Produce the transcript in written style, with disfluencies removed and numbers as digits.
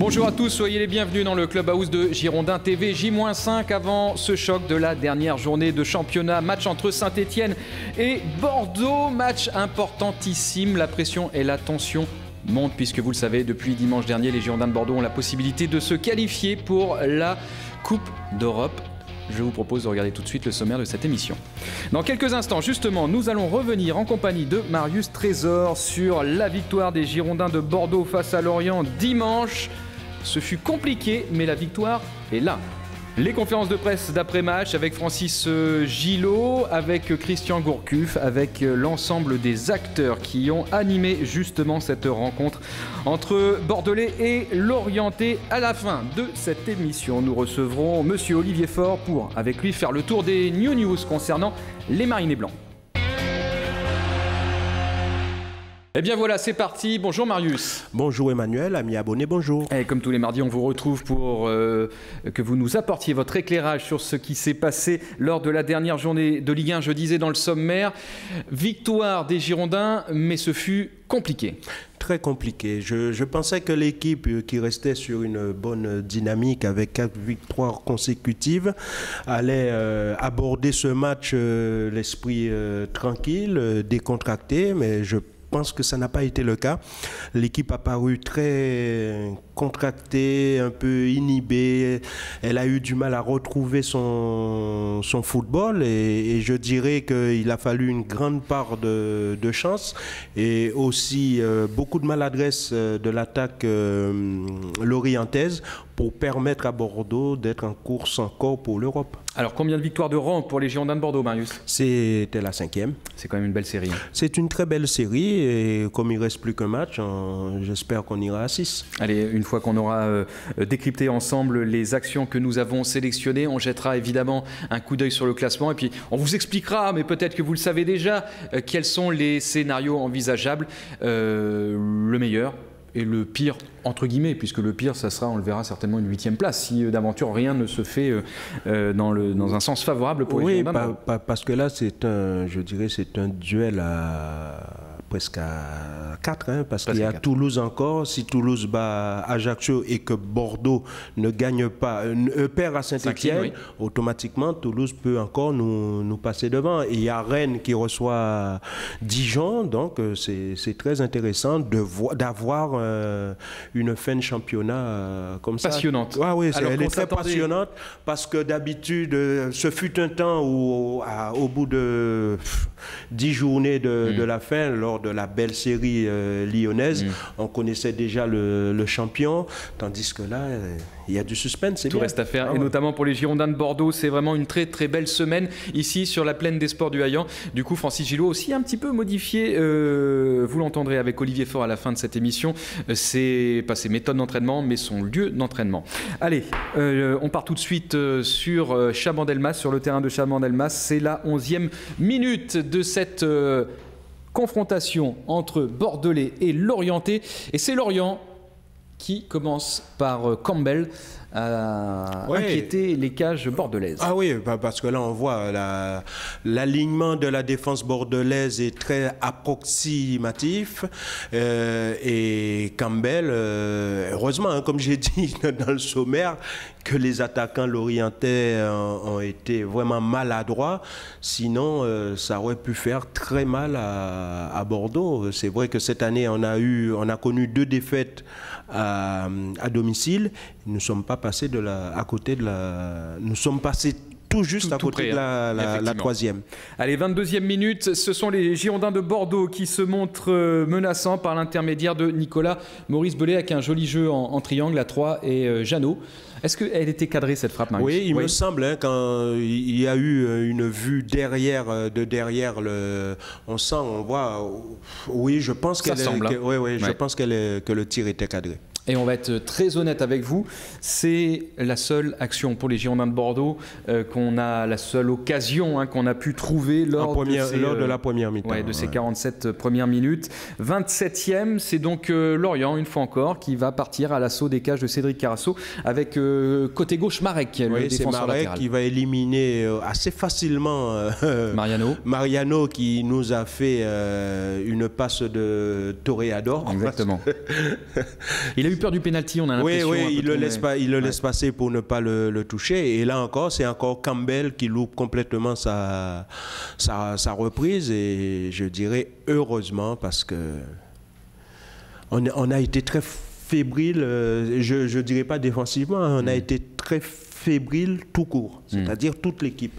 Bonjour à tous, soyez les bienvenus dans le Clubhouse de Girondins TV. J-5 avant ce choc de la dernière journée de championnat. Match entre Saint-Etienne et Bordeaux. Match importantissime. La pression et la tension montent puisque vous le savez, depuis dimanche dernier, les Girondins de Bordeaux ont la possibilité de se qualifier pour la Coupe d'Europe. Je vous propose de regarder tout de suite le sommaire de cette émission. Dans quelques instants, justement, nous allons revenir en compagnie de Marius Trésor sur la victoire des Girondins de Bordeaux face à Lorient dimanche. Ce fut compliqué, mais la victoire est là. Les conférences de presse d'après-match avec Francis Gillot, avec Christian Gourcuff, avec l'ensemble des acteurs qui ont animé justement cette rencontre entre Bordelais et Lorientais. À la fin de cette émission, nous recevrons Monsieur Olivier Faure pour, avec lui, faire le tour des news concernant les Marinés Blancs. Eh bien voilà, c'est parti. Bonjour Marius. Bonjour Emmanuel, amis abonnés, bonjour. Et comme tous les mardis, on vous retrouve pour que vous nous apportiez votre éclairage sur ce qui s'est passé lors de la dernière journée de Ligue 1. Je disais dans le sommaire, victoire des Girondins, mais ce fut compliqué. Très compliqué. Je pensais que l'équipe qui restait sur une bonne dynamique avec 4 victoires consécutives allait aborder ce match l'esprit tranquille, décontracté, mais je pense que ça n'a pas été le cas. L'équipe a paru très contractée, un peu inhibée. Elle a eu du mal à retrouver son football et je dirais qu'il a fallu une grande part de chance et aussi beaucoup de maladresse de l'attaque lorientaise pour permettre à Bordeaux d'être en course encore pour l'Europe. Alors, combien de victoires de rang pour les Girondins de Bordeaux, Marius? C'était la 5e. C'est quand même une belle série. C'est une très belle série et comme il ne reste plus qu'un match, j'espère qu'on ira à 6. Allez, une fois qu'on aura décrypté ensemble les actions que nous avons sélectionnées, on jettera évidemment un coup d'œil sur le classement et puis on vous expliquera, mais peut-être que vous le savez déjà, quels sont les scénarios envisageables, le meilleur et le pire, entre guillemets, puisque le pire, ça sera, on le verra certainement, une 8e place, si d'aventure rien ne se fait dans un sens favorable pour les Girondins. Oui, parce que là, je dirais, c'est un duel presque à 4, hein, parce qu'il y a Toulouse encore. Si Toulouse bat Ajaccio et que Bordeaux ne gagne pas, perd à Saint-Etienne, oui, automatiquement Toulouse peut encore nous passer devant. Et il y a Rennes qui reçoit Dijon, donc c'est très intéressant d'avoir une fin de championnat comme ça. Passionnante. Ah oui, elle est très passionnante parce que d'habitude, ce fut un temps où au bout de 10 journées de la fin, lors de la belle série lyonnaise, on connaissait déjà le champion, tandis que là, il y a du suspense. Tout reste à faire, et notamment pour les Girondins de Bordeaux, c'est vraiment une très très belle semaine ici sur la plaine des sports du Haillan. Du coup, Francis Gillot aussi un petit peu modifié, vous l'entendrez avec Olivier Faure à la fin de cette émission, c'est pas ses méthodes d'entraînement, mais son lieu d'entraînement. Allez, on part tout de suite sur Chabandelmas, sur le terrain de Chabandelmas. C'est la 11e minute de cette confrontation entre Bordelais et Lorientais. Et c'est Lorient qui commence par Campbell à inquiéter les cages bordelaises. Ah oui, parce que là on voit l'alignement de la défense bordelaise est très approximatif et Campbell, heureusement, hein, comme j'ai dit dans le sommaire, que les attaquants lorientais ont été vraiment maladroits, sinon ça aurait pu faire très mal à Bordeaux. C'est vrai que cette année on a connu 2 défaites à domicile. Nous ne sommes pas passés nous sommes passés tout juste à côté de la 3e. Allez, 22e minute, ce sont les Girondins de Bordeaux qui se montrent menaçants par l'intermédiaire de Nicolas Maurice Bellet avec un joli jeu en triangle à 3 et Jeannot. Est-ce qu'elle était cadrée cette frappe, Marius? Oui, il me semble, hein, quand il y a eu une vue derrière, on sent, on voit, oui, je pense que le tir était cadré. Et on va être très honnête avec vous, c'est la seule action pour les Girondins de Bordeaux la seule occasion qu'on a pu trouver lors de la première mi-temps. Ouais, de ces 47 premières minutes. 27e, c'est donc Lorient, une fois encore, qui va partir à l'assaut des cages de Cédric Carasso avec côté gauche Marek, le défenseur latéral. Qui va éliminer assez facilement Mariano qui nous a fait une passe de toréador. Exactement. Il a eu eu peur du pénalty, on a l'impression. Oui, il le laisse passer pour ne pas le toucher. Et là encore, c'est encore Campbell qui loupe complètement sa reprise. Et je dirais heureusement parce que on a été très fébrile, je ne dirais pas défensivement, on a été très fébrile tout court, c'est-à-dire toute l'équipe.